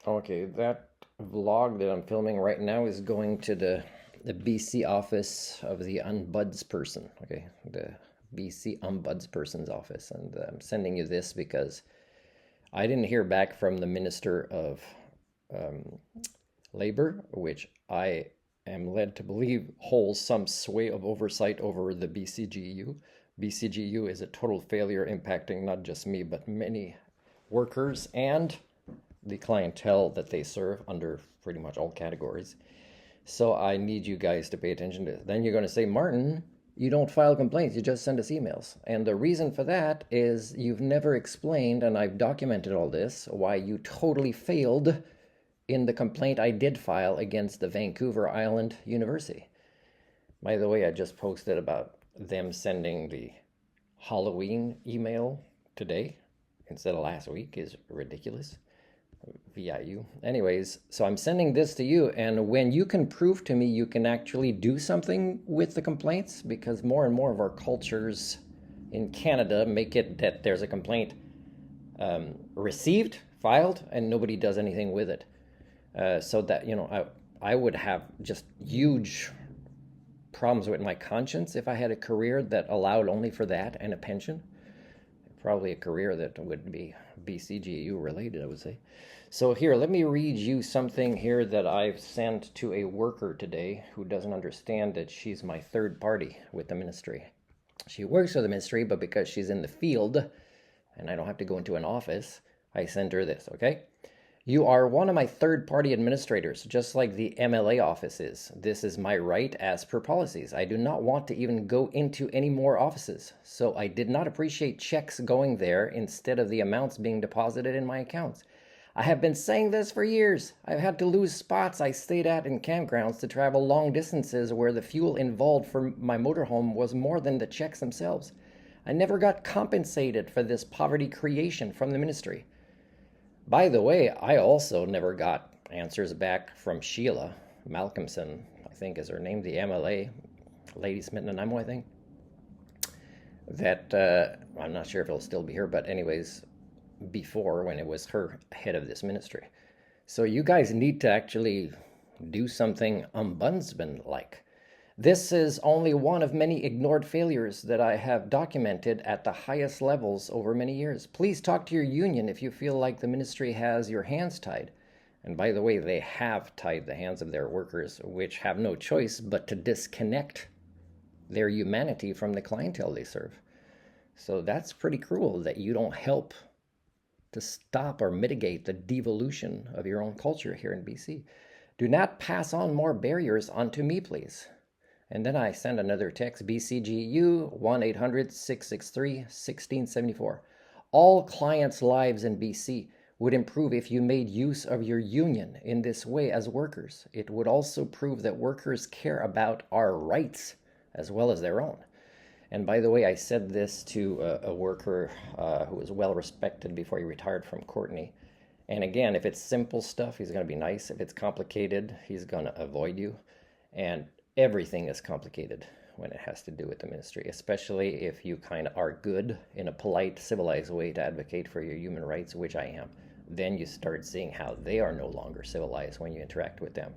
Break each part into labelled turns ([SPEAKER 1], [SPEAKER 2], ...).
[SPEAKER 1] Okay, that vlog that I'm filming right now is going to the BC office of the Ombudsperson. Okay, the BC Ombudsperson's office, and I'm sending you this because I didn't hear back from the Minister of um, Labor, which I am led to believe holds some sway of oversight over the BCGU. BCGU is a total failure impacting not just me, but many workers and the clientele that they serve under pretty much all categories. So I need you guys to pay attention to it. Then you're going to say, Martin, you don't file complaints, you just send us emails. And the reason for that is you've never explained, and I've documented all this, why you totally failed in the complaint I did file against the Vancouver Island University. By the way, I just posted about them sending the Halloween email today instead of last week is ridiculous. VIU. Anyways, so I'm sending this to you, and when you can prove to me you can actually do something with the complaints, because more and more of our cultures in Canada make it that there's a complaint received, filed, and nobody does anything with it. So that, I would have just huge problems with my conscience if I had a career that allowed only for that and a pension. Probably a career that would be BCGU related, I would say. So here, let me read you something here that I've sent to a worker today who doesn't understand that she's my third party with the ministry. She works for the ministry, but because she's in the field and I don't have to go into an office, I send her this, okay? You are one of my third-party administrators, just like the MLA office is. This is my right as per policies. I do not want to even go into any more offices, so I did not appreciate checks going there instead of the amounts being deposited in my accounts. I have been saying this for years. I've had to lose spots I stayed at in campgrounds to travel long distances where the fuel involved for my motorhome was more than the checks themselves. I never got compensated for this poverty creation from the ministry. By the way, I also never got answers back from Sheila Malcolmson, I think is her name, the MLA, Lady Smith and Nanaimo, I think. That, I'm not sure if it'll still be her, but anyways, before when it was her head of this ministry. So you guys need to actually do something ombudsman-like. This is only one of many ignored failures that I have documented at the highest levels over many years. Please talk to your union if you feel like the ministry has your hands tied. And by the way, they have tied the hands of their workers, which have no choice but to disconnect their humanity from the clientele they serve. So that's pretty cruel that you don't help to stop or mitigate the devolution of your own culture here in BC. Do not pass on more barriers onto me, please. And then I send another text, BCGU 1-800-663-1674. All clients' lives in BC would improve if you made use of your union in this way as workers. It would also prove that workers care about our rights as well as their own. And by the way, I said this to a worker who was well respected before he retired from Courtney. And again, if it's simple stuff, he's going to be nice. If it's complicated, he's going to avoid you. And everything is complicated when it has to do with the ministry, especially if you kind of are good in a polite, civilized way to advocate for your human rights, which I am. Then you start seeing how they are no longer civilized when you interact with them.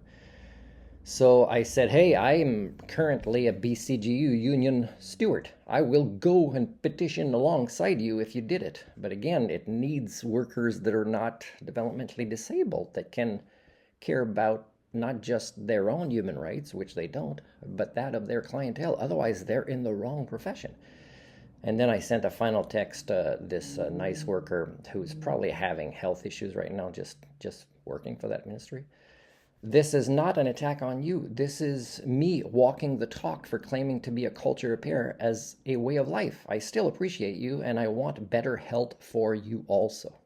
[SPEAKER 1] So I said, hey, I'm currently a BCGU union steward. I will go and petition alongside you if you did it. But again, it needs workers that are not developmentally disabled, that can care about not just their own human rights, which they don't, but that of their clientele. Otherwise, they're in the wrong profession. And then I sent a final text to this nice worker who's probably having health issues right now, just working for that ministry. This is not an attack on you. This is me walking the talk for claiming to be a culture repair as a way of life. I still appreciate you, and I want better health for you also.